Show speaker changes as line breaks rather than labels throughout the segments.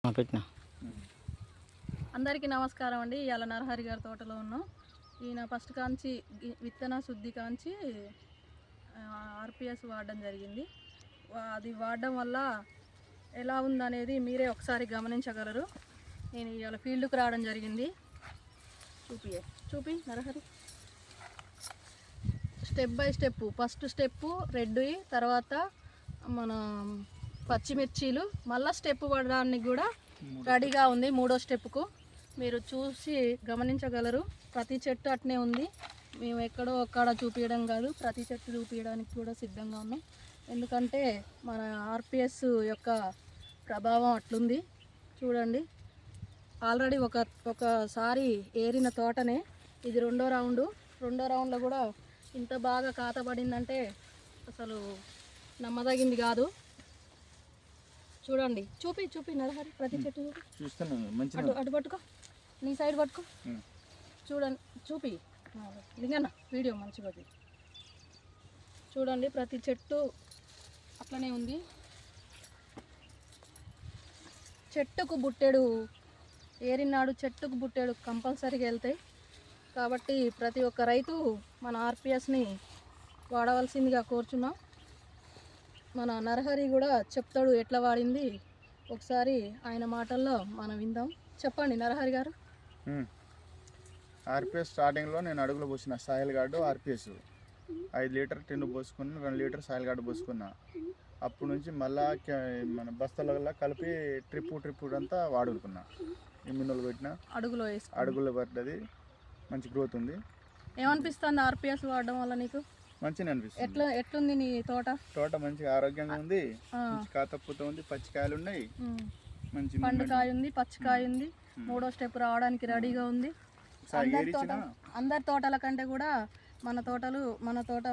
పెట్టిన
అందరికీ నమస్కారం అండి. ఇవాళ నరహరి గారి తోటలో ఉన్నాం. ఈయన ఫస్ట్ కాంచి విత్తన శుద్ధి కాంచి ఆర్పిఎస్ వాడడం జరిగింది. అది వాడడం వల్ల ఎలా ఉందనేది మీరే ఒకసారి గమనించగలరు. నేను ఇవాళ ఫీల్డ్కి రావడం జరిగింది. చూపి Narahari. Step by step, first step red, తర్వాత మన పచ్చిమిర్చీలు, మళ్ళీ స్టెప్ పడడానికి కూడా రెడీగా ఉంది. మూడో స్టెప్కు మీరు చూసి గమనించగలరు. ప్రతి చెట్టు అట్నే ఉంది. మేము ఎక్కడో ఒక్కడ చూపించడం కాదు, ప్రతి చెట్టు చూపించడానికి కూడా సిద్ధంగా ఉన్నాం. ఎందుకంటే మన ఆర్పిఎస్ యొక్క ప్రభావం అట్లుంది. చూడండి, ఆల్రెడీ ఒకసారి ఏరిన తోటనే ఇది రెండో రౌండ్లో కూడా ఇంత బాగా ఖాతా పడిందంటే అసలు నమ్మదగింది కాదు. చూడండి, చూపి నరహరి, ప్రతి చెట్టు చూపి. అటు పట్టుకో, నీ సైడ్ పట్టుకో. చూడండి, చూపి లింగన్న, వీడియో మంచిగా చూడండి. ప్రతి చెట్టు అట్లనే ఉంది. చెట్టుకు బుట్టెడు ఏరినాడు, చెట్టుకు బుట్టెడు కంపల్సరీగా వెళ్తాయి. కాబట్టి ప్రతి ఒక్క రైతు మన ఆర్పిఎస్ని వాడవలసిందిగా కోరుచున్నాం. మన నరహరి కూడా చెప్తాడు ఎట్లా వాడింది. ఒకసారి ఆయన మాటల్లో మనం విందాం. చెప్పండి నరహరి గారు.
ఆర్పిఎస్ స్టార్టింగ్లో నేను అడుగులో పోసిన soil guard RPS 5 litre tin పోసుకున్నా, 2 లీటర్ సాయిల్ గార్డు పోసుకున్నా. అప్పటి నుంచి మళ్ళా మన బస్తాలలో కలిపి ట్రిప్ అంతా వాడుకున్నా. ఇమ్యూనోలు పెట్టిన అడుగులో పడ్డది, మంచి గ్రోత్ ఉంది.
ఏమనిపిస్తుంది ఆర్పిఎస్ వాడడం వల్ల నీకు?
మంచిగా అనిపిస్తుంది.
ఎట్లుంది నీ తోట?
మంచిగా ఆరోగ్యంగా ఉంది, మంచి కాతపూత ఉంది, పచ్చికాయలు ఉన్నాయి, మంచి
పండుకాయ ఉంది, పచ్చికాయ ఉంది. మూడో స్టెప్ రావడానికి రెడీగా ఉంది. అందరి తోటల కంటే కూడా మన తోట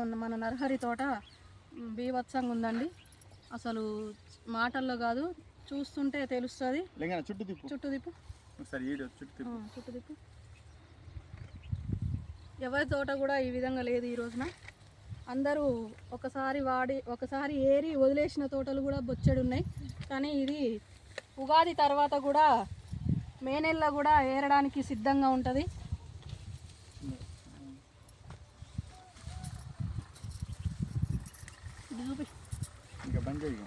నరహరి తోట బీభత్సంగా ఉందండి. అసలు మాటల్లో కాదు, చూస్తుంటే తెలుస్తుంది. చుట్టూ తిప్పు. ఎవరి తోట కూడా ఈ విధంగా లేదు ఈ రోజున. అందరూ ఒకసారి ఏరి వదిలేసిన తోటలు కూడా బొచ్చెడు ఉన్నాయి. కానీ ఇది ఉగాది తర్వాత కూడా మే నెలలో కూడా ఏరడానికి సిద్ధంగా ఉంటుంది.
ఇంకా బంద్ చేయి.